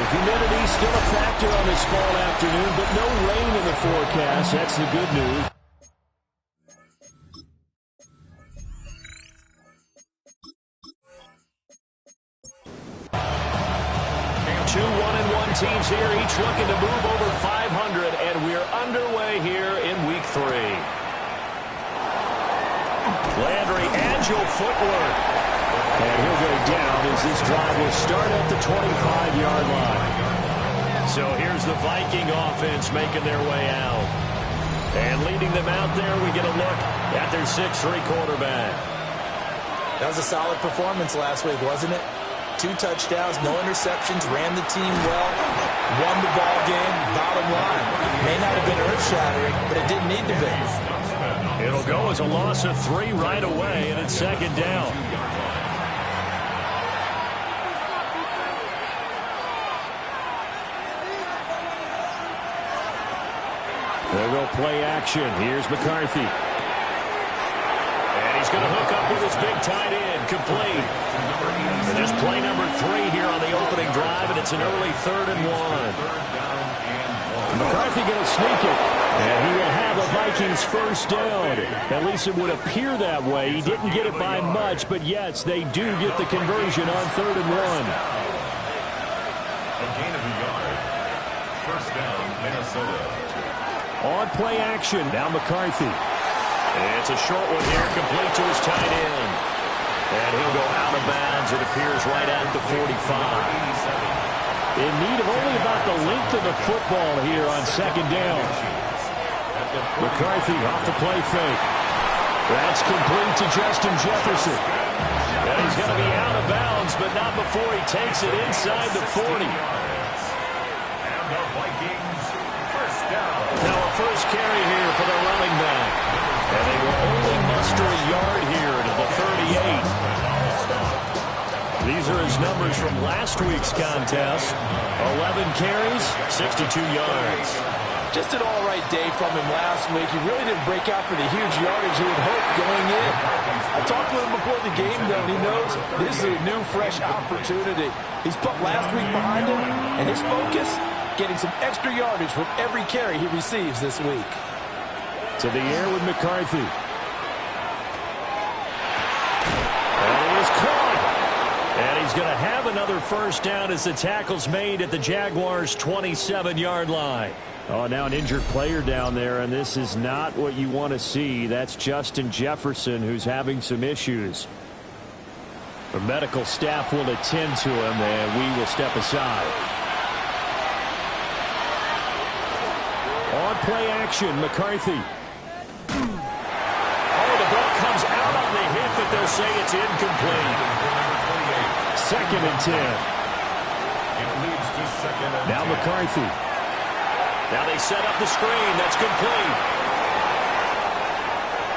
Humidity still a factor on this fall afternoon, but no rain in the forecast. That's the good news. Two 1-1 teams here, each looking to move over 500, and we're underway here in Week 3. Landry, agile footwork. And he'll go down as this drive will start at the 25-yard line. So here's the Viking offense making their way out. And leading them out there, we get a look at their 6'3" quarterback. That was a solid performance last week, wasn't it? 2 touchdowns, no interceptions, ran the team well, won the ball game, bottom line. May not have been earth-shattering, but it didn't need to be. It'll go as a loss of 3 right away, and it's second down. They'll go play action. Here's McCarthy. And he's going to hook up with his big tight end. Complete. And just play number 3 here on the opening drive, and it's an early 3rd and 1. McCarthy going to sneak it. And he will have a Vikings first down. At least it would appear that way. He didn't get it by much, but yes, they do get the conversion on 3rd and 1. A gain of a yard. First down, Minnesota. On play action, now McCarthy. It's a short one here, complete to his tight end. And he'll go out of bounds, it appears, right at the 45. In need of only about the length of the football here on second down. McCarthy off the play fake. That's complete to Justin Jefferson. And he's going to be out of bounds, but not before he takes it inside the 40. And the Vikings first down. Now a first carry here for the running back. And they will only muster a yard here to the 38. These are his numbers from last week's contest. 11 carries, 62 yards. Just an all-right day from him last week. He really didn't break out for the huge yardage he had hoped going in. I talked with him before the game, though, and he knows this is a new, fresh opportunity. He's put last week behind him, and his focus, getting some extra yardage from every carry he receives this week. To the air with McCarthy. And he is caught. And he's going to have another first down as the tackle's made at the Jaguars' 27-yard line. Oh, now an injured player down there, and this is not what you want to see. That's Justin Jefferson, who's having some issues. The medical staff will attend to him, and we will step aside. On play action, McCarthy. Oh, the ball comes out on the hit, but they'll say it's incomplete. 2nd and 10. It leads to 2nd and 10. Now McCarthy. Now they set up the screen. That's complete.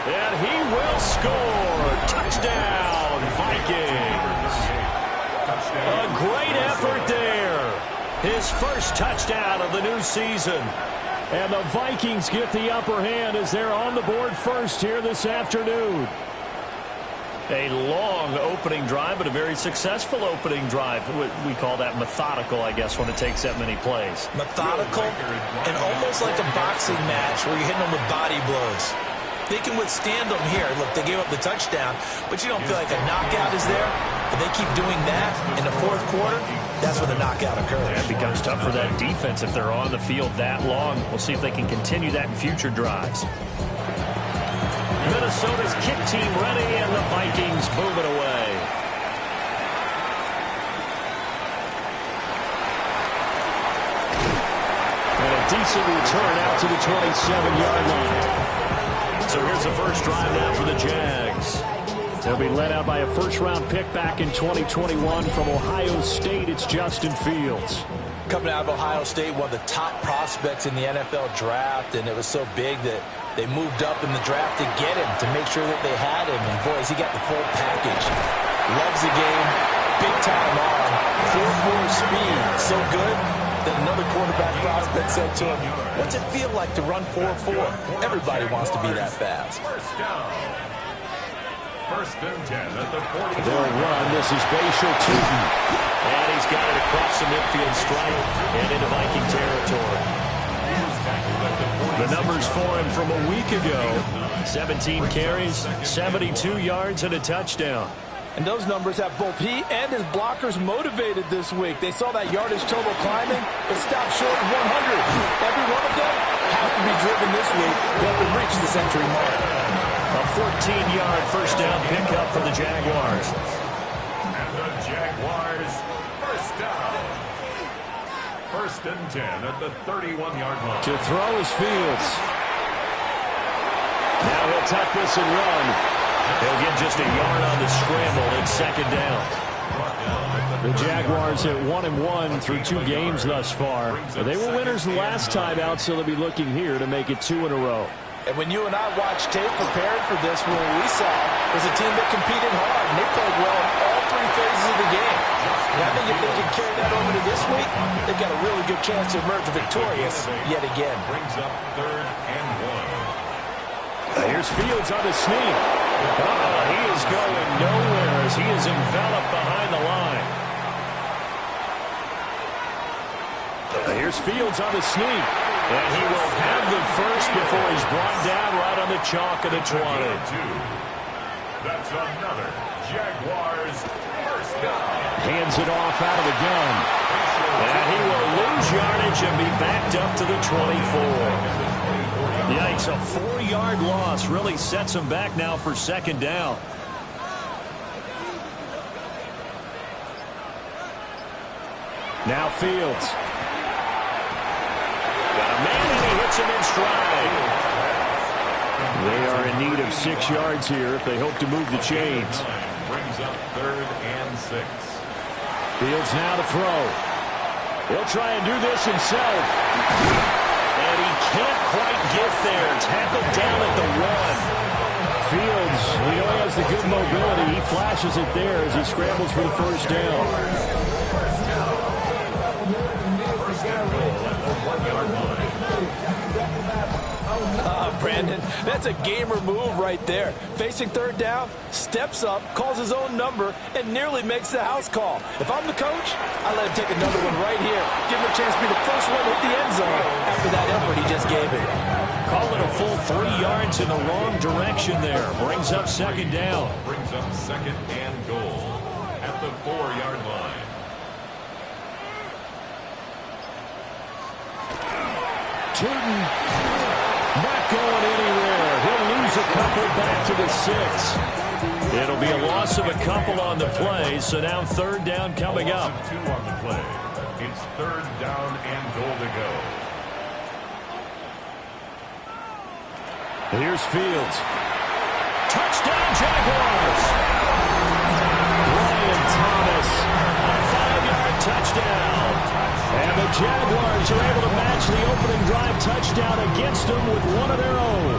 And he will score. Touchdown, Vikings. A great effort there. His first touchdown of the new season. And the Vikings get the upper hand as they're on the board first here this afternoon. A long opening drive, but a very successful opening drive. We call that methodical, I guess, when it takes that many plays. Methodical and almost like a boxing match where you're hitting them with body blows. They can withstand them here. Look, they gave up the touchdown, but you don't feel like a knockout is there. But they keep doing that in the 4th quarter, that's when the knockout occurs. It becomes tough for that defense if they're on the field that long. We'll see if they can continue that in future drives. Minnesota's kick team ready, and the Vikings move it away. And a decent return out to the 27-yard line. So here's the first drive now for the Jags. They'll be led out by a first-round pick back in 2021 from Ohio State. It's Justin Fields. Coming out of Ohio State, one of the top prospects in the NFL draft, and it was so big that they moved up in the draft to get him, to make sure that they had him. And, boys, he got the full package. Loves the game, big big-time arm, 4.4 speed, so good that another quarterback prospect said to him, "What's it feel like to run 4.4? Everybody wants to be that fast." First down. First and 10 at the 40. They'll run. This is Bashal Tootin. And he's got it across the midfield stripe and into Viking territory. The numbers for him from a week ago: 17 carries, 72 yards, and a touchdown. And those numbers have both he and his blockers motivated this week. They saw that yardage total climbing, but stopped short of 100. Every one of them has to be driven this week to help them reach the century mark. A 14-yard first down pickup for the Jaguars. And the Jaguars, first down. First and 10 at the 31-yard line. To throw is Fields. Now he'll tuck this and run. He'll get just a yard on the scramble. It's second down. The Jaguars at 1-1 through 2 games thus far. They were winners the last time out, so they'll be looking here to make it 2 in a row. And when you and I watched tape preparing for this, what we saw was a team that competed hard, and they played well in all 3 phases of the game. And I think if they can carry that over to this week, they've got a really good chance to emerge victorious yet again. Brings up 3rd and 1. Here's Fields on the sneak. He is going nowhere as he is enveloped behind the line. Here's Fields on the sneak. And he will have the first before he's brought down right on the chalk of the 20. That's another Jaguars first down. Hands it off out of the gun. And he will lose yardage and be backed up to the 24. Yikes, a 4-yard loss really sets him back now for second down. Now Fields. Got a man and he hits him in stride. They are in need of 6 yards here if they hope to move the chains. Brings up 3rd and 6. Fields now to throw. He'll try and do this himself. And he can't quite get there. Tackled down at the 1. Fields, we know he has the good mobility. He flashes it there as he scrambles for the first down. Brandon, that's a gamer move right there. Facing 3rd down, steps up, calls his own number, and nearly makes the house call. If I'm the coach, I let him take another one right here. Give him a chance to be the first one to hit the end zone after that effort he just gave it. Call it a full 3 yards in the wrong direction there. Brings up second down. Brings up 2nd and goal at the 4-yard line. Tootin. Not going anywhere. He'll lose a couple back to the 6. It'll be a loss of a couple on the play, so now 3rd down coming up. 2 on the play. It's 3rd down and goal to go. Here's Fields. Touchdown, Jaguars! Brian Thomas, a 5-yard touchdown. And the Jaguars are able to match the opening drive touchdown against them with one of their own.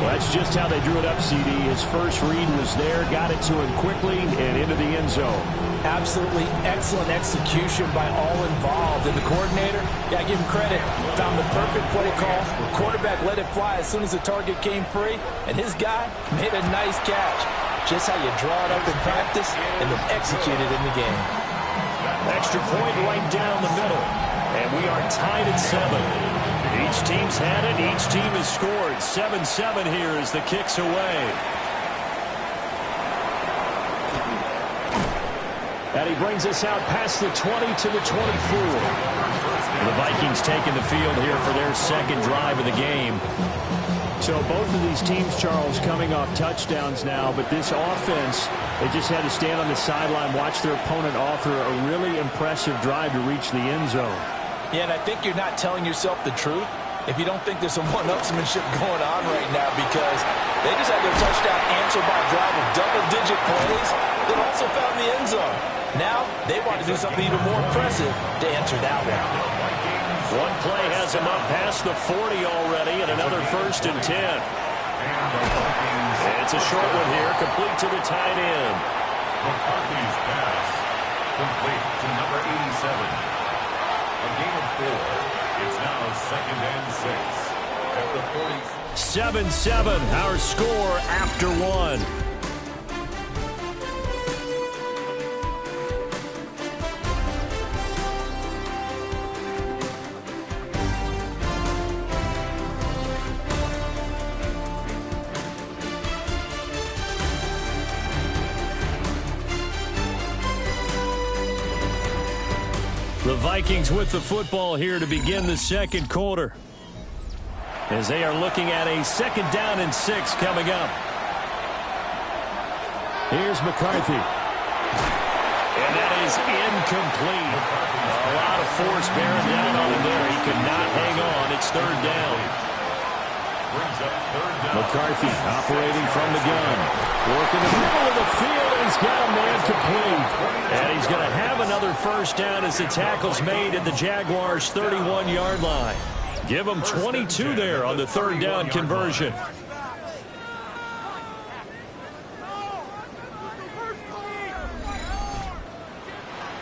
Well, that's just how they drew it up, CD. His first read was there, got it to him quickly, and into the end zone. Absolutely excellent execution by all involved. And the coordinator, got to give him credit, found the perfect play call. Quarterback let it fly as soon as the target came free, and his guy made a nice catch. Just how you draw it up in practice and then execute it in the game. Extra point right down the middle. And we are tied at 7. Each team's had it. Each team has scored. 7-7 here as the kick's away. And he brings us out past the 20 to the 24. The Vikings taking the field here for their second drive of the game. So both of these teams, Charles, coming off touchdowns now, but this offense, they just had to stand on the sideline, watch their opponent author a really impressive drive to reach the end zone. Yeah, and I think you're not telling yourself the truth if you don't think there's some one-upsmanship going on right now, because they just had their touchdown answered by a drive of double-digit plays that also found the end zone. Now they want to do something even more impressive to answer that one. One play has him up past the 40 already, and another 1st and 10. And it's a short one here, complete to the tight end. McCarthy's pass complete to number 87. A gain of 4. It's now 2nd and 6 at the 40. 7-7, our score after 1. The Vikings with the football here to begin the second quarter, as they are looking at a 2nd down and 6 coming up. Here's McCarthy. And that is incomplete. A lot of force bearing down on him there. He could not hang on. It's 3rd down. McCarthy operating from the gun. Working the middle of the field, and he's got a man complete. And he's going to have another 1st down as the tackle's made at the Jaguars' 31-yard line. Give them 22 there on the 3rd down conversion.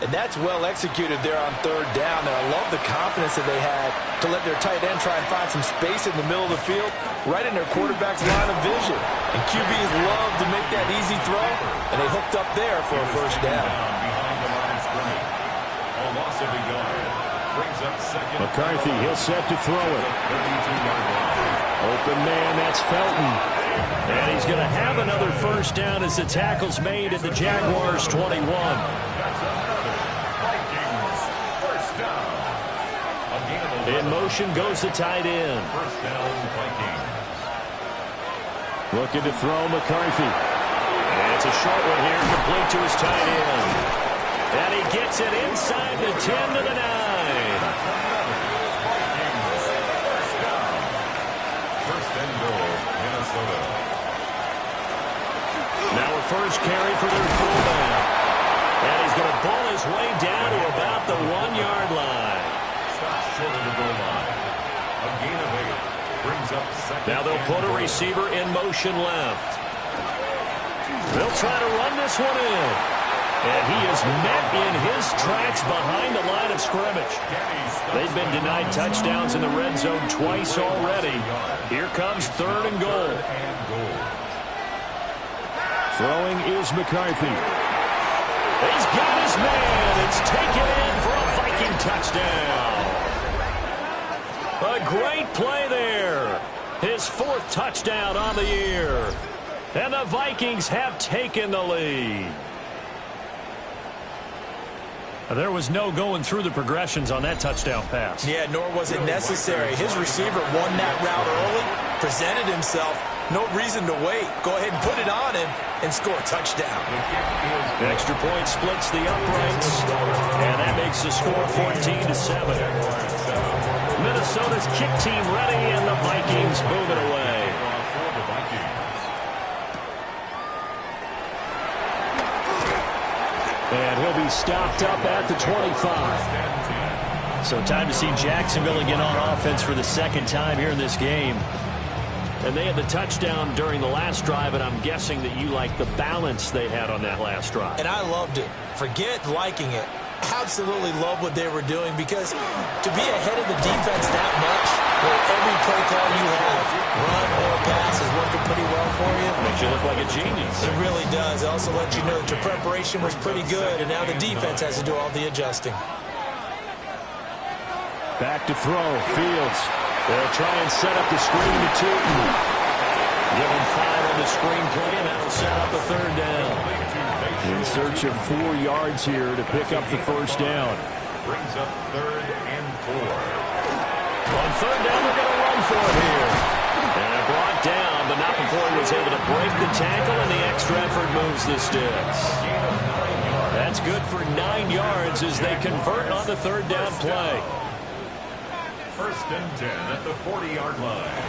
And that's well executed there on 3rd down. And I love the confidence that they had to let their tight end try and find some space in the middle of the field, right in their quarterback's line of vision. And QBs love to make that easy throw, and they hooked up there for a 1st down. McCarthy, he'll set to throw it. Open man, that's Felton. And he's going to have another 1st down as the tackle's made at the Jaguars' 21. In motion goes the tight end. 1st down, Vikings. Looking to throw McCarthy. And it's a short one here, complete to his tight end. And he gets it inside the 10 to the 9. First and goal, Minnesota. Now a 1st carry for their fullback. And he's going to ball his way down to about the 1-yard line. Short of the goal line. A gain of 8. Brings up 2nd. Now they'll put a receiver in motion left. They'll try to run this one in. And he is met in his tracks behind the line of scrimmage. They've been denied touchdowns in the red zone twice already. Here comes 3rd and goal. Throwing is McCarthy. He's got his man. It's taken in for a Viking touchdown. A great play there. His 4th touchdown on the year. And the Vikings have taken the lead. There was no going through the progressions on that touchdown pass. Yeah, nor was it necessary. His receiver won that route early, presented himself. No reason to wait. Go ahead and put it on him and score a touchdown. The extra point splits the uprights, and that makes the score 14-7. Minnesota's kick team ready, and the Vikings move it away. And he'll be stopped up at the 25. So time to see Jacksonville get on offense for the 2nd time here in this game. And they had the touchdown during the last drive, and I'm guessing that you like the balance they had on that last drive. And I loved it. Forget liking it. Absolutely love what they were doing, because to be ahead of the defense that much, where every play call you have, run or pass, is working pretty well for you. Makes you look like a genius. It really does. It also lets you know that your preparation was pretty good, and now the defense has to do all the adjusting. Back to throw. Fields. They'll try and set up the screen to Tootin. Give him 5 on the screen play, and that'll set up the 3rd down. In search of 4 yards here to pick up the 1st down. Brings up 3rd and 4. On 3rd down, they're going to run for it here. And brought down, but not before he was able to break the tackle, and the extra effort moves the sticks. That's good for 9 yards as they convert on the 3rd down play. 1st and 10 at the 40-yard line.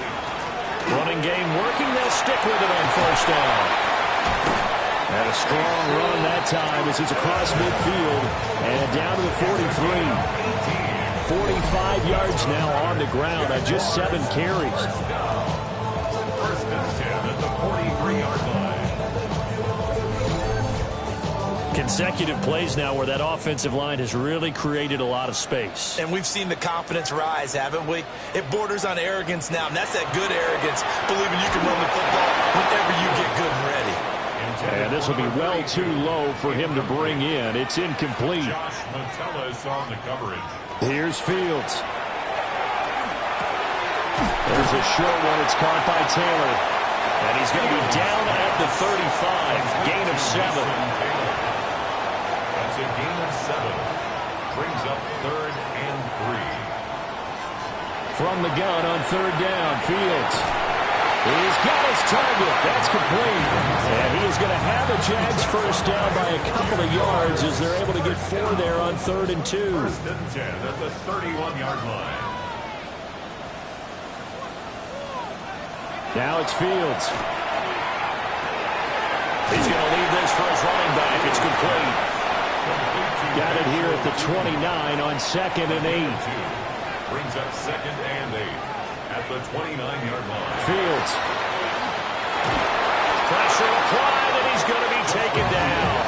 Running game working. They'll stick with it on 1st down. And a strong run that time as it's across midfield and down to the 43. 45 yards now on the ground on just 7 carries. 1st and 10 at the 43-yard line. Consecutive plays now where that offensive line has really created a lot of space. And we've seen the confidence rise, haven't we? It borders on arrogance now, and that's that good arrogance, believing you can run the football whenever you get good and ready. And this will be well too low for him to bring in. It's incomplete. Josh Metellus on the coverage. Here's Fields. There's a short one. It's caught by Taylor. And he's going to be down at the 35. Gain of 7. That's a gain of 7. Brings up 3rd and 3. From the gun on 3rd down, Fields. He's got his target. That's complete. And he is going to have a Jags first down by a couple of yards as they're able to get 4 there on 3rd and 2. 1st and 10 at the 31-yard line. Now it's Fields. He's going to leave this for his running back. It's complete. Got it here at the 29 on 2nd and 8. Brings up 2nd and 8 at the 29-yard line. Fields. Pressure applied, and he's going to be taken down.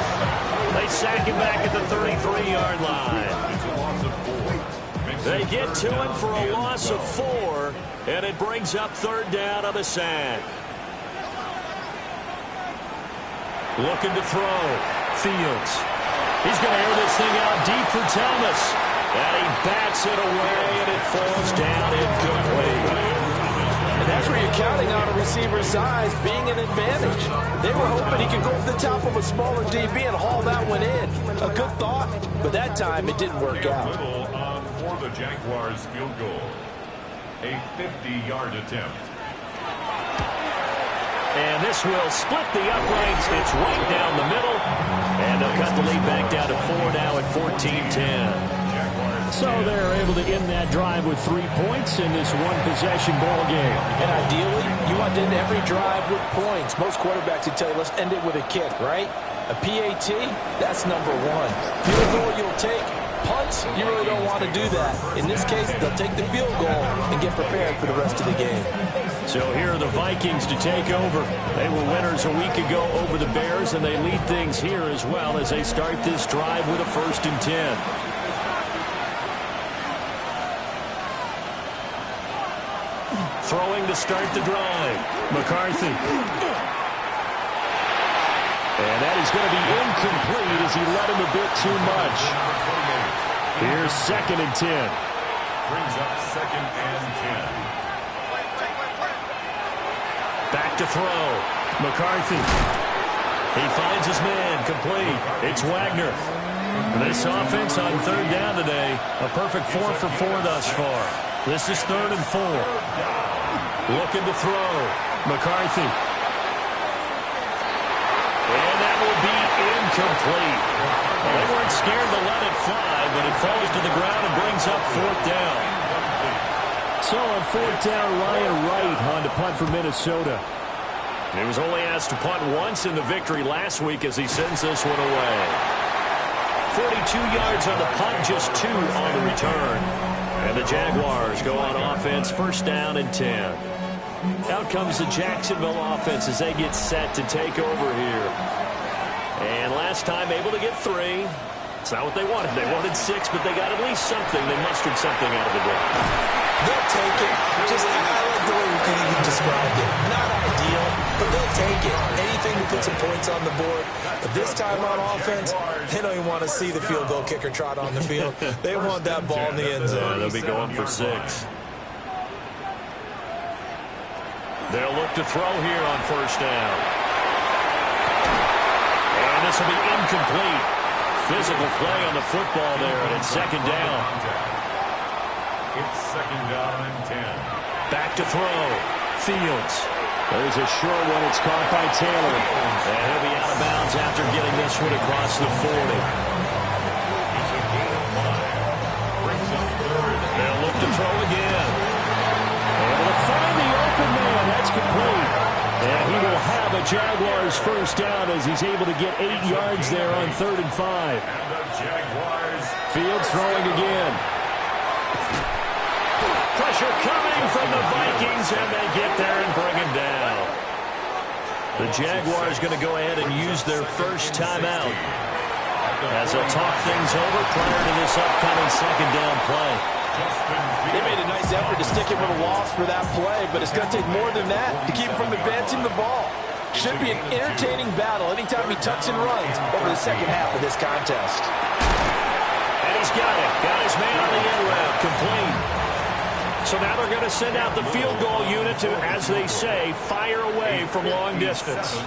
They sack him back at the 33-yard line. It's a loss of 4. They get to him for a loss of 4, and it brings up 3rd down on the sack. Looking to throw. Fields. He's going to air this thing out deep for Thomas. And he bats it away, and it falls down incomplete. And that's where you're counting on a receiver's size being an advantage. They were hoping he could go over the top of a smaller DB and haul that one in. A good thought, but that time it didn't work out. Little on for the Jaguars field goal. A 50-yard attempt. And this will split the uprights. It's right down the middle. And they'll cut the lead back down to 4 now at 14-10. So they're able to end that drive with 3 points in this one-possession ball game. And ideally, you want to end every drive with points. Most quarterbacks would tell you, let's end it with a kick, right? A PAT, that's number 1. Field goal you'll take. Punts, you really don't want to do that. In this case, they'll take the field goal and get prepared for the rest of the game. So here are the Vikings to take over. They were winners a week ago over the Bears, and they lead things here as well as they start this drive with a 1st and 10. Throwing to start the drive. McCarthy. And that is going to be incomplete as he led him a bit too much. Here's 2nd and 10. Brings up 2nd and 10. Back to throw. McCarthy. He finds his man. Complete. It's Wagner. This offense on 3rd down today, a perfect 4 for 4 thus far. This is 3rd and 4. Looking to throw. McCarthy. And that will be incomplete. They weren't scared to let it fly, but it falls to the ground and brings up 4th down. So on 4th down, Ryan Wright on to punt for Minnesota. He was only asked to punt once in the victory last week as he sends this one away. 42 yards on the punt, just 2 on the return. And the Jaguars go on offense, 1st down and 10. Out comes the Jacksonville offense as they get set to take over here. And last time able to get 3. It's not what they wanted. They wanted 6, but they got at least something. They mustered something out of the day. They'll take it. Just, I like the way you described it. Not ideal, but they'll take it. Anything to put some points on the board. But this time on offense, they don't even want to see the field goal kicker trot on the field. They want that ball in the end zone. They'll be going for 6. They'll look to throw here on 1st down. And this will be incomplete. Physical play on the football there, and it's 2nd down. It's 2nd down and 10. Back to throw. Fields. There's a short one. It's caught by Taylor. And he'll be out of bounds after getting this one across the 40. It's a gain of 5. Brings up 3rd. They'll look to throw again. Able to find the open man. That's complete. And he will have a Jaguars 1st down as he's able to get 8 yards there on 3rd and 5. And the Jaguars. Fields throwing again. Pressure coming from the Vikings, and they get there and bring him down. The Jaguars going to go ahead and use their first timeout. as they'll talk things over prior to this upcoming second down play. They made a nice effort to stick him with a loss for that play, but it's going to take more than that to keep him from advancing the ball. Should be an entertaining battle anytime he tucks and runs over the second half of this contest. And he's got it. Got his man on the end route. Complete. So now they're going to send out the field goal unit to, as they say, fire away from long distance.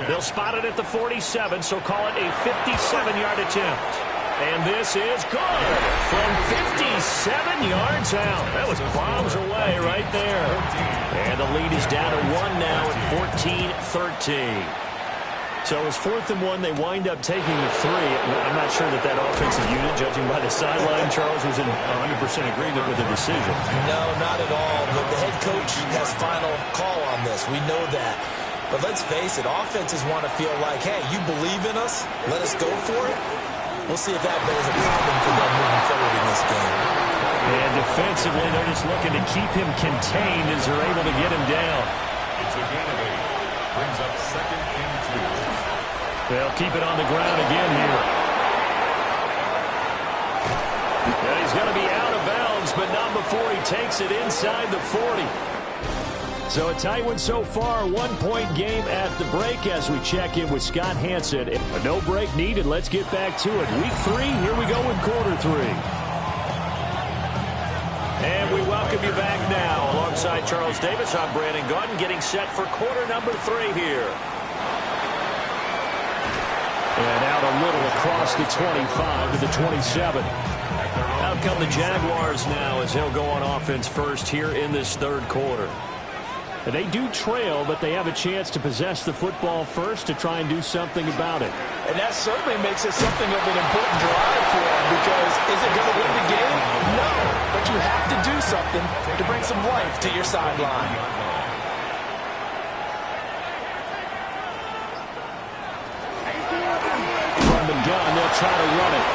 They'll spot it at the 47, so call it a 57-yard attempt. And this is good from 57 yards out. That was bombs away right there. And the lead is down to 1 now at 14-13. So it was 4th and 1. They wind up taking the 3. I'm not sure that offensive unit, judging by the sideline, Charles, was in 100% agreement with the decision. No, not at all. But the head coach has final call on this. We know that. But let's face it, offenses want to feel like, hey, you believe in us, let us go for it. We'll see if that is a problem for them moving forward in this game. And defensively, they're just looking to keep him contained as they're able to get him down. It's a gain of 8. Brings up 2nd and 2. They'll keep it on the ground again here. And he's going to be out of bounds, but not before he takes it inside the 40. So a tight one so far, 1-point game at the break as we check in with Scott Hansen. A no break needed. Let's get back to it. Week 3, here we go with quarter 3. And we welcome you back now. Alongside Charles Davis, I'm Brandon Gaudin, getting set for quarter number 3 here. And out a little across the 25 to the 27. Out come the Jaguars now as they'll go on offense first here in this 3rd quarter. They do trail, but they have a chance to possess the football first to try and do something about it. And that certainly makes it something of an important drive for them, because is it going to win the game? No, but you have to do something to bring some life to your sideline. From the gun, they'll try to run it.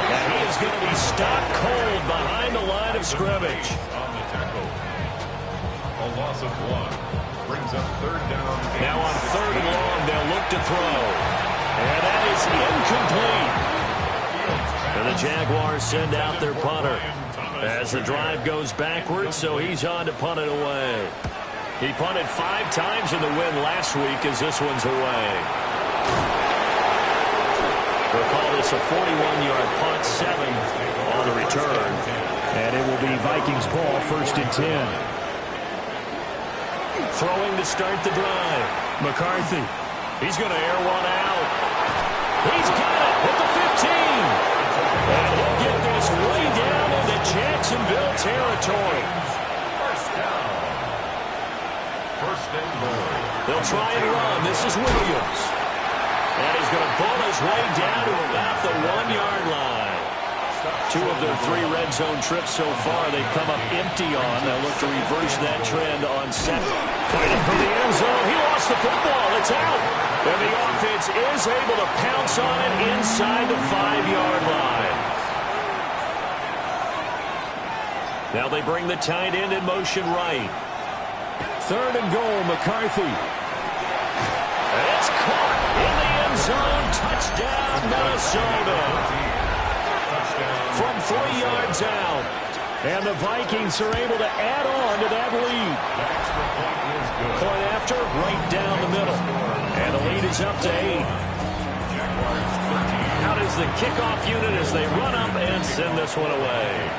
And he is going to be stopped cold behind the line of scrimmage. On the tackle. A loss of 1. Brings up 3rd down. Now on 3rd and long, they'll look to throw. And that is incomplete. And the Jaguars send out their punter as the drive goes backwards, so he's on to punt it away. He punted 5 times in the win last week as this one's away. They'll call this a 41-yard punt, 7 on the return. And it will be Vikings ball, 1st and 10. Throwing to start the drive. McCarthy. He's going to air one out. He's got it at the 15. And he'll get this way down into Jacksonville territory. First down. 1st and goal. They'll try and run. This is Williams. And he's going to pull his way down to about the 1-yard line. 2 of their 3 red zone trips so far, they've come up empty on. They'll look to reverse that trend on 2nd. Fighting for the end zone. He lost the football. It's out. And the offense is able to pounce on it inside the 5-yard line. Now they bring the tight end in motion right. 3rd and goal, McCarthy. It's caught in the end zone. Touchdown, Minnesota. From 3 yards out. And the Vikings are able to add on to that lead. Point after, right down the middle. And the lead is up to 8. Out is the kickoff unit as they run up and send this one away.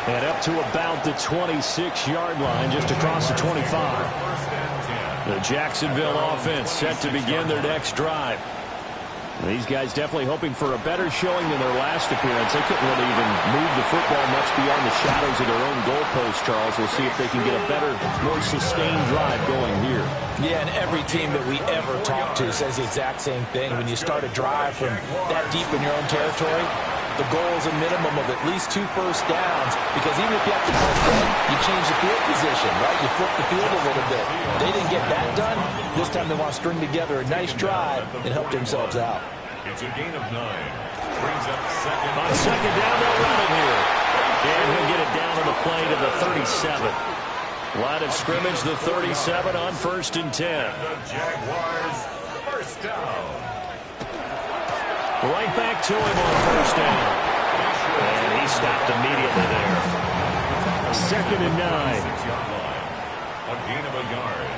And up to about the 26-yard line, just across the 25. The Jacksonville offense set to begin their next drive. These guys definitely hoping for a better showing than their last appearance. They couldn't really even move the football much beyond the shadows of their own goalpost, Charles. We'll see if they can get a better, more sustained drive going here. Yeah, and every team that we ever talk to says the exact same thing. When you start a drive from that deep in your own territory, the goal is a minimum of at least 2 first downs, because even if you have to punt them, you change the field position, right? You flip the field a little bit. They didn't get that done. This time they want to string together a nice drive and help themselves out. It's a gain of 9. Brings up 2nd. On 2nd down, they'll run it here. And he'll get it down on the play to the 37. Line of scrimmage, the 37 on 1st and 10. The Jaguars, first down. Right back to him on 1st down. And he stopped immediately there. 2nd and 9. 6-yard line. A gain of a yard.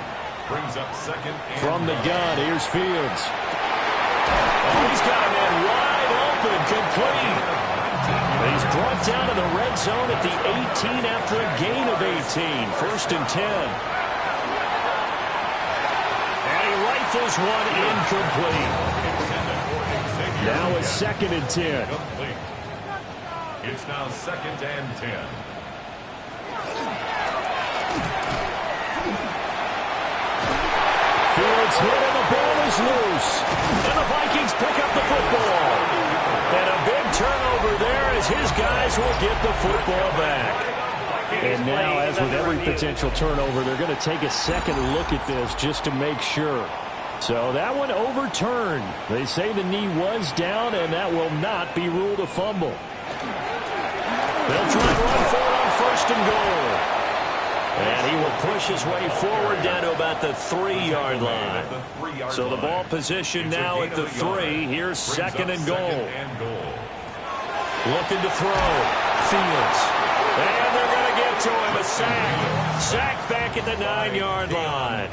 Brings up 2nd and From the gun, here's Fields. Oh, he's got a man wide open, complete. He's brought down to the red zone at the 18 after a gain of 18. 1st and 10. And he rifles one incomplete. Now it's 2nd and 10. complete. It's now 2nd and 10. Fields hit and the ball is loose. And the Vikings pick up the football. And a big turnover there as his guys will get the football back. And now, as with every potential turnover, they're going to take a second look at this just to make sure. So that one overturned. They say the knee was down, and that will not be ruled a fumble. They'll try and run for it on 1st and goal. And he will push his way forward down to about the 3-yard line. So the ball position now at the 3. Here's 2nd and goal. Looking to throw. Fields. And they're going to get to him. A sack. Sack back at the 9-yard line.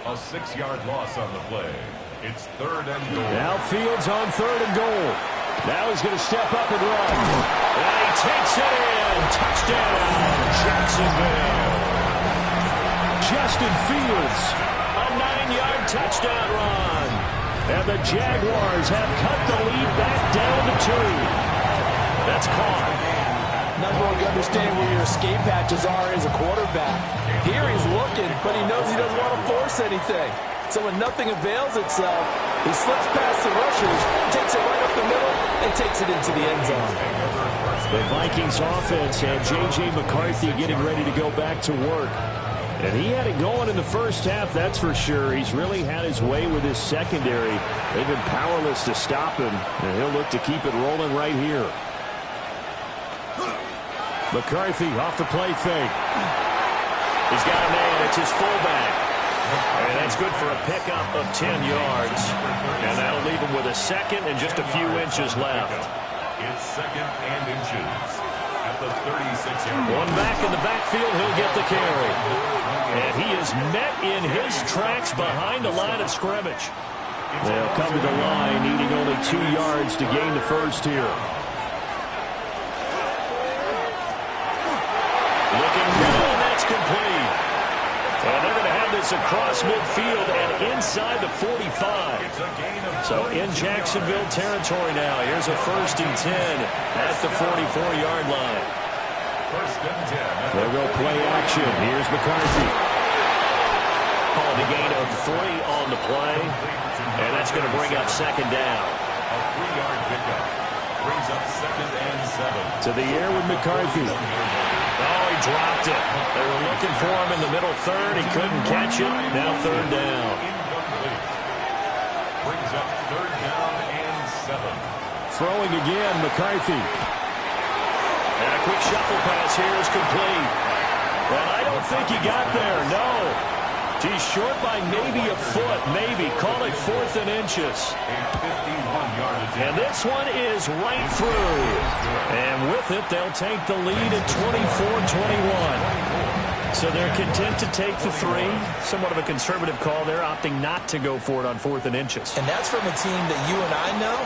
A 6-yard loss on the play. It's 3rd and goal. Now Fields on 3rd and goal. Now he's going to step up and run. And he takes it in. Touchdown, Jacksonville. Justin Fields, a 9-yard touchdown run. And the Jaguars have cut the lead back down to 2. That's caught. Not going to understand where your escape hatches are as a quarterback. Here he's looking, but he knows he doesn't want to force anything. So when nothing avails itself, he slips past the rushers, takes it right up the middle, and takes it into the end zone. The Vikings offense had J.J. McCarthy getting ready to go back to work. And he had it going in the first half, that's for sure. He's really had his way with his secondary. They've been powerless to stop him, and he'll look to keep it rolling right here. McCarthy off the play fake. He's got a man. It's his fullback. And that's good for a pickup of 10 yards. And that'll leave him with a second and just a few inches left. It's 2nd and inches at the 36-yard line. One back in the backfield, he'll get the carry. And he is met in his tracks behind the line of scrimmage. They'll come to the line, needing only 2 yards to gain the first here. Looking good, and that's complete. And they're going to have this across midfield and inside the 45. So in Jacksonville territory now. Here's a 1st and 10 at the 44-yard line. 1st and 10. They'll go play action. Here's McCarthy. Called a gain of 3 on the play. And that's going to bring up 2nd down. A 3-yard pickup. Brings up 2nd and 7. To the air with McCarthy. Oh, he dropped it. They were looking for him in the middle 3rd. He couldn't catch it. Now 3rd down. Incomplete. Brings up 3rd down and 7. Throwing again, McCarthy. And a quick shuffle pass here is complete. But I don't think he got there, no. He's short by maybe a foot, maybe. Call it 4th and inches. A 51-yard attempt. And this one is right through. And with it, they'll take the lead at 24-21. So they're content to take the 3. Somewhat of a conservative call. They're opting not to go for it on 4th and inches. And that's from a team that you and I know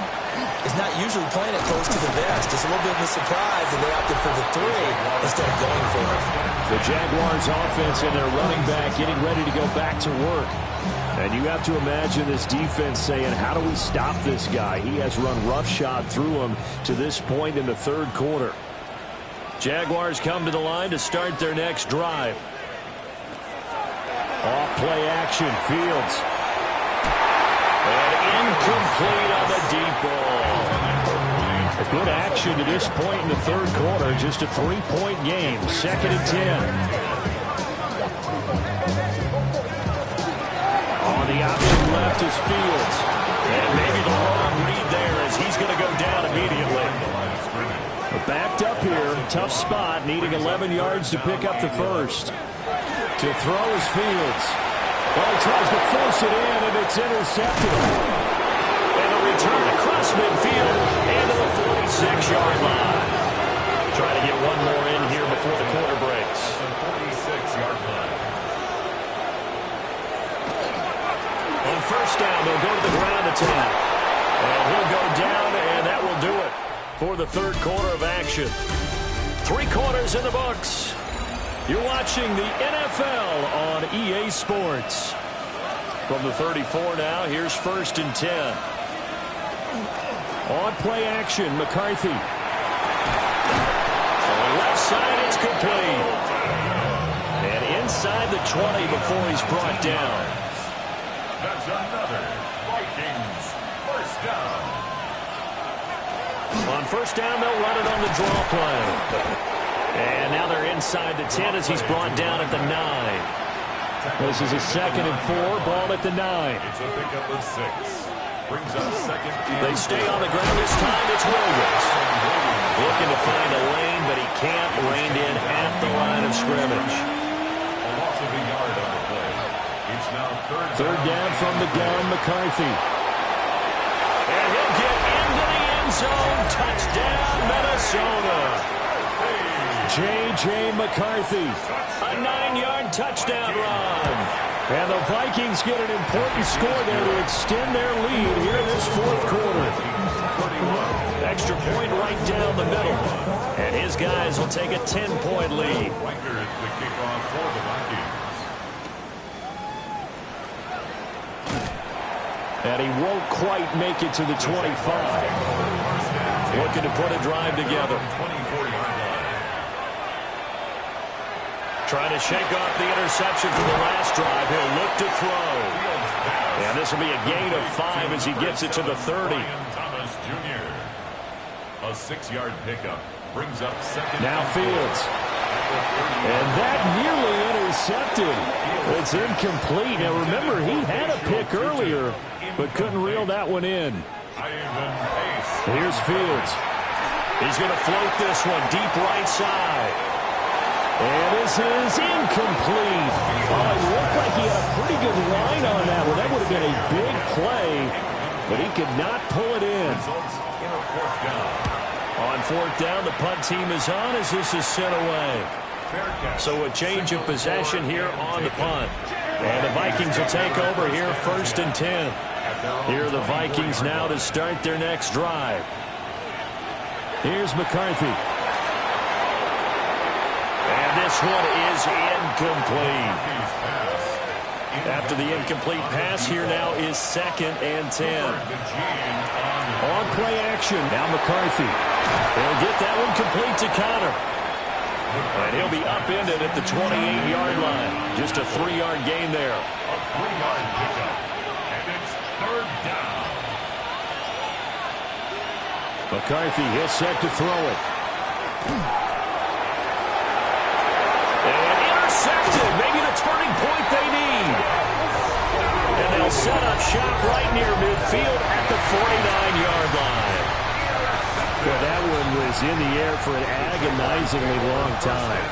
is not usually playing it close to the vest. It's a little bit of a surprise that they opted for the 3 instead of going for it. The Jaguars offense and their running back getting ready to go back to work. And you have to imagine this defense saying, how do we stop this guy? He has run roughshod through him to this point in the 3rd quarter. Jaguars come to the line to start their next drive. Off play action, Fields. And incomplete on the deep ball. A good action to this point in the 3rd quarter. Just a 3-point game. 2nd and 10. On the option left is Fields. And maybe the wrong read there as he's going to go down immediately. Backed up here, tough spot, needing 11 yards to pick up the first. To throw is Fields. Well, he tries to force it in, and it's intercepted. And a return across midfield and to the 46-yard line. Try to get one more in here before the quarter breaks. The 46-yard line. On first down, they'll go to the ground attack. And he'll go down, and that will do it for the third quarter of action. 3 quarters in the books. You're watching the NFL on EA Sports. From the 34 now, here's 1st and 10. On play action, McCarthy. On the left side, it's complete. And inside the 20 before he's brought down. That's another Vikings first down. On first down, they'll run it on the draw play. And now they're inside the 10 as he's brought down at the 9. This is a 2nd and 4, ball at the 9. It's a pickup of 6. Brings up 2nd and They stay on the ground this time. It's Williams. Looking to find a lane, but he can't rein in at the line of scrimmage. a loss of a yard on the play. It's now third down from the gun, McCarthy. And he'll get into the end zone. Touchdown, Minnesota. J.J. McCarthy, a 9-yard touchdown run. And the Vikings get an important score there to extend their lead here in this fourth quarter. Extra point right down the middle. And his guys will take a 10-point lead. Riker is the kickoff for the Vikings. And he won't quite make it to the 25. Looking to put a drive together. 24-yard line. Trying to shake off the interception from the last drive. He'll look to throw. And this will be a gain of 5 as he gets it to the 30. Thomas Jr. A 6-yard pickup brings up 2nd. Now Fields. And that nearly intercepted. It's incomplete. Now remember, he had a pick earlier, but couldn't reel that one in. Here's Fields. He's going to float this one deep right side. And this is incomplete. Oh, it looked like he had a pretty good line on that one. That would have been a big play, but he could not pull it in. On 4th down, the punt team is on as this is sent away. So a change of possession here on the punt. And the Vikings will take over here 1st and 10. Here are the Vikings now to start their next drive. Here's McCarthy. And this one is incomplete. After the incomplete pass, here now is 2nd and 10. On play action, now McCarthy. He'll get that one complete to Connor. And he'll be upended at the 28-yard line. Just a 3-yard gain there. A 3-yard pickup. And it's 3rd down. McCarthy is set to throw it. And intercepted. Maybe the turning point they need. And they'll set up shop right near midfield at the 49-yard line. Well, that one was in the air for an agonizingly long time.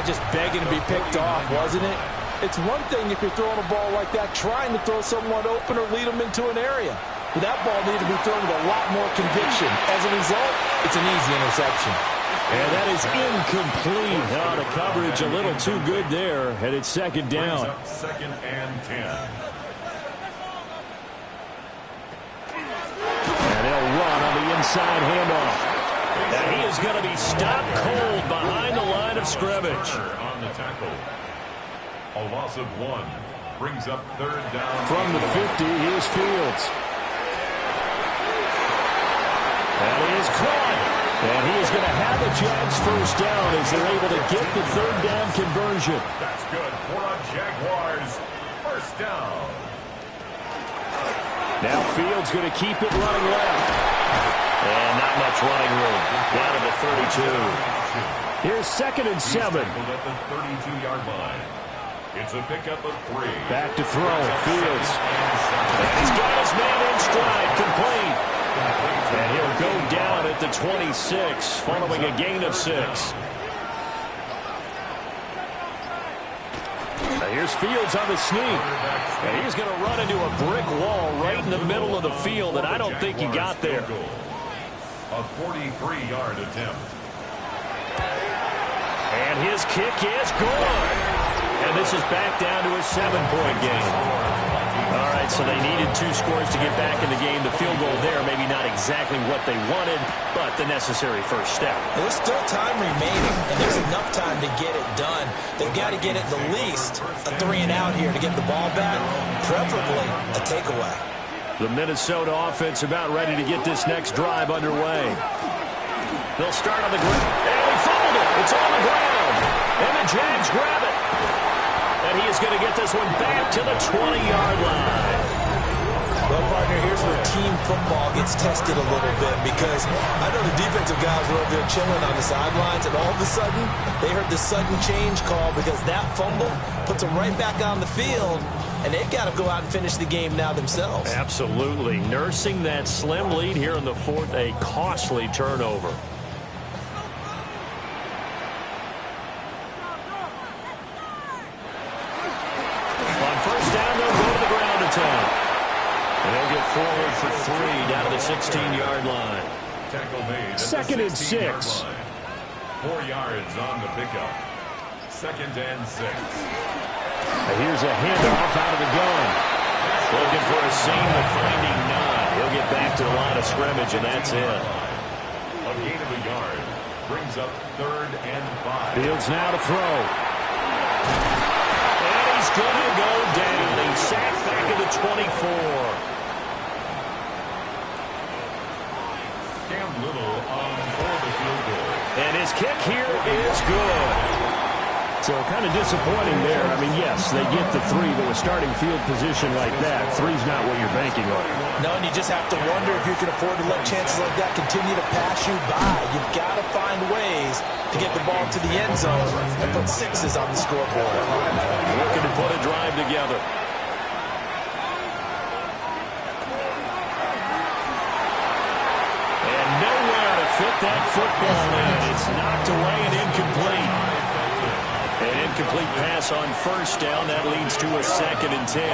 Just begging to be picked off, wasn't it? It's one thing if you're throwing a ball like that, trying to throw someone open or lead them into an area. But that ball needed to be thrown with a lot more conviction. As a result, it's an easy interception. And that is incomplete. Now the coverage a little too good there, and it's 2nd down. 2nd and 10. And they'll run on the inside handoff. And he is going to be stopped cold behind the line of scrimmage. On the tackle. A loss of 1 brings up 3rd down. From the 50, here's Fields. And he is caught. And he is going to have a Jags first down as they're able to get the 3rd down conversion. That's good for a Jaguars first down. Now Fields going to keep it running left. And not much running room. Down to the 32. Here's 2nd and 7. At the 32-yard line. It's a pickup of 3. Back to throw. Fields. And he's got his man in stride. Complete. And he'll go down at the 26, following a gain of 6. Here's Fields on the sneak. And he's going to run into a brick wall right in the middle of the field, and I don't think he got there. A 43-yard attempt. And his kick is good. And this is back down to a 7-point game. All right, so they needed 2 scores to get back in the game. The field goal there, maybe not exactly what they wanted, but the necessary first step. There's still time remaining, and there's enough time to get it done. They've got to get at the least a 3-and-out here to get the ball back, preferably a takeaway. The Minnesota offense about ready to get this next drive underway. They'll start on the ground. And he fumbled it. It's on the ground. And the Jags grab it. And he is going to get this one back to the 20-yard line. Well, partner, here's where team football gets tested a little bit, because I know the defensive guys were over there chilling on the sidelines, and all of a sudden, they heard the sudden change call because that fumble puts them right back on the field, and they've got to go out and finish the game now themselves. Absolutely. Nursing that slim lead here in the fourth, a costly turnover. And he'll get forward for 3 down to the 16-yard line. Tackle made. Second and 6. 4 yards on the pickup. Second and 6. Here's a handoff out of the gun. Looking for a seam, but finding none. He'll get back to the line of scrimmage, and that's it. A gain of a yard brings up 3rd and 5. Fields now to throw. And he's going to go down. He's sacked back at the 24. Little for the field goal. And his kick here is good. So kind of disappointing there. I mean, yes, they get the 3, but with starting field position like that, 3's not what you're banking on. No, and you just have to wonder if you can afford to let chances like that continue to pass you by. You've got to find ways to get the ball to the end zone and put 6s on the scoreboard. Looking to put a drive together. Fit that football in. It's knocked away and incomplete. An incomplete pass on first down. That leads to a 2nd and 10.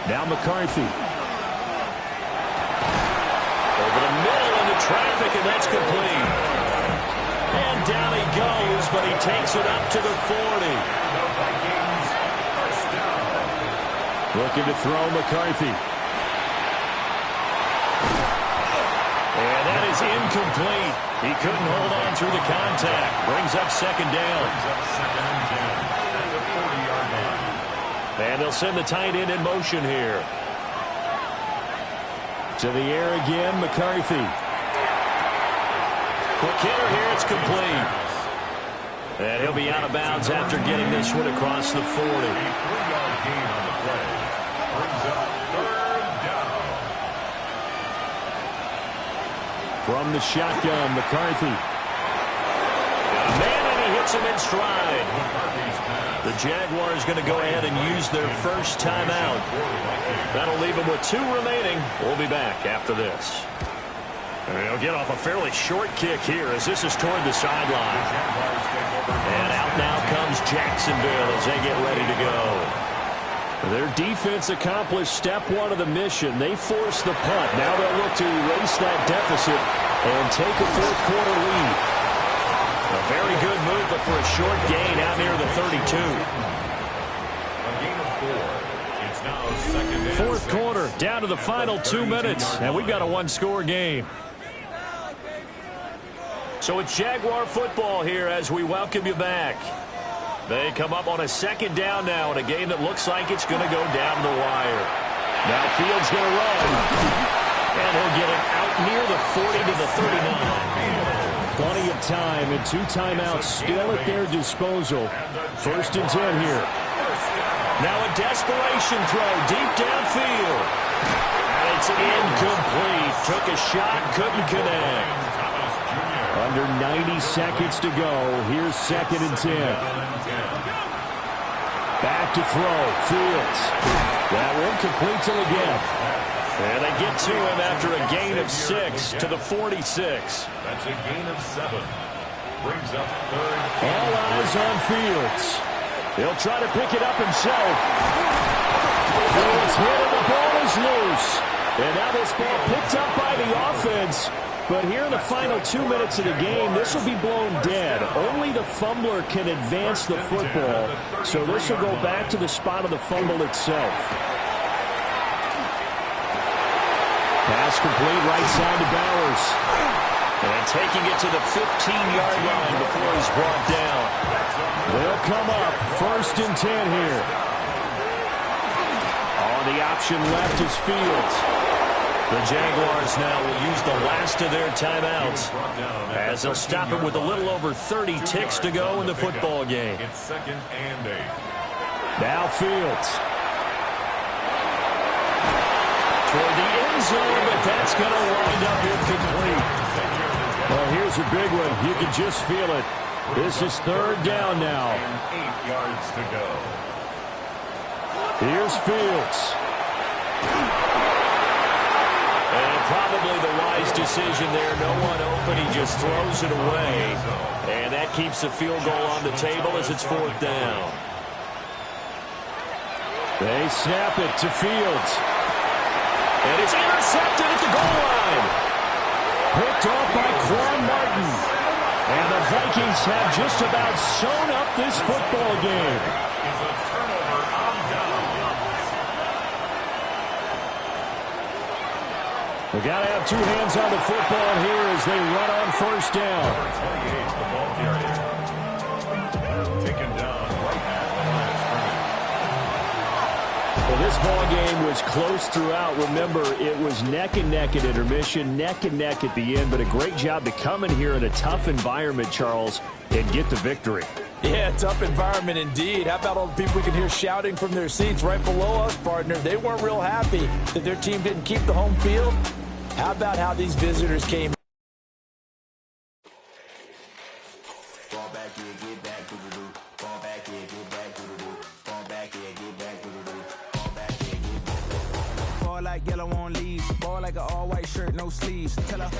Now McCarthy. Over the middle into traffic, and that's complete. And down he goes, but he takes it up to the 40. Looking to throw McCarthy. And that is incomplete. He couldn't hold on through the contact. Brings up 2nd down. At the 40-yard line. And they'll send the tight end in motion here. To the air again, McCarthy. Quick hitter here, it's complete. And he'll be out of bounds after getting this one across the 40. A 3-yard gain on the play. Brings up 3rd down. From the shotgun, McCarthy. Man, and he hits him in stride. The Jaguars going to go ahead and use their first timeout. That'll leave them with 2 remaining. We'll be back after this. And he'll get off a fairly short kick here as this is toward the sideline. And out now comes Jacksonville as they get ready to go. Their defense accomplished step 1 of the mission. They forced the punt. Now they'll look to erase that deficit and take a 4th quarter lead. A very good move, but for a short gain out near the 32. A gain of 4. It's now 2nd and 4th quarter, down to the final 2 minutes, and we've got a 1-score game. So it's Jaguar football here as we welcome you back. They come up on a 2nd down now in a game that looks like it's going to go down the wire. Now Fields going to run. And he'll get it out near the 40 to the 39. Plenty of time and 2 timeouts still at their disposal. 1st and 10 here. Now a desperation throw deep downfield. And it's incomplete. Took a shot, couldn't connect. Under 90 seconds to go. Here's 2nd and 10. Back to throw. Fields. That one complete till again. And they get to him after a gain of 6 to the 46. That's a gain of 7. Brings up third. All eyes on Fields. He'll try to pick it up himself. Fields hit and the ball is loose. And now this ball picked up by the offense. But here in the final 2 minutes of the game, this will be blown dead. Only the fumbler can advance the football. So this will go back to the spot of the fumble itself. Pass complete right side to Bowers. And taking it to the 15-yard line before he's brought down. They'll come up 1st and 10 here. On the option left is Fields. The Jaguars now will use the last of their timeouts as they'll stop it with a little over 30 ticks to go in the football game. It's 2nd and 8. Now Fields. Toward the end zone, but that's going to wind up incomplete. Well, here's a big one. You can just feel it. This is 3rd down now. And 8 yards to go. Here's Fields. And probably the wise decision there. No one open. He just throws it away. And that keeps the field goal on the table as it's 4th down. They snap it to Fields. And it's intercepted at the goal line. Picked off by Quan Martin. And the Vikings have just about sewn up this football game. It's a turnover on downs. We got to have 2 hands on the football here as they run on 1st down. Number 28, the ball carrier. Taken down right at the line of scrimmage. Well, this ball game was close throughout. Remember, it was neck and neck at intermission, neck and neck at the end, but a great job to come in here in a tough environment, Charles, and get the victory. Yeah, tough environment indeed. How about all the people we can hear shouting from their seats right below us, partner? They weren't real happy that their team didn't keep the home field. How about how these visitors came? Fall back here, get back to the loop. Fall back here, get back to the loop. Fall back here, get back to the loop. Fall back here, get back. Fall like yellow on leaves. Ball like an all-white shirt, no sleeves. Tell her.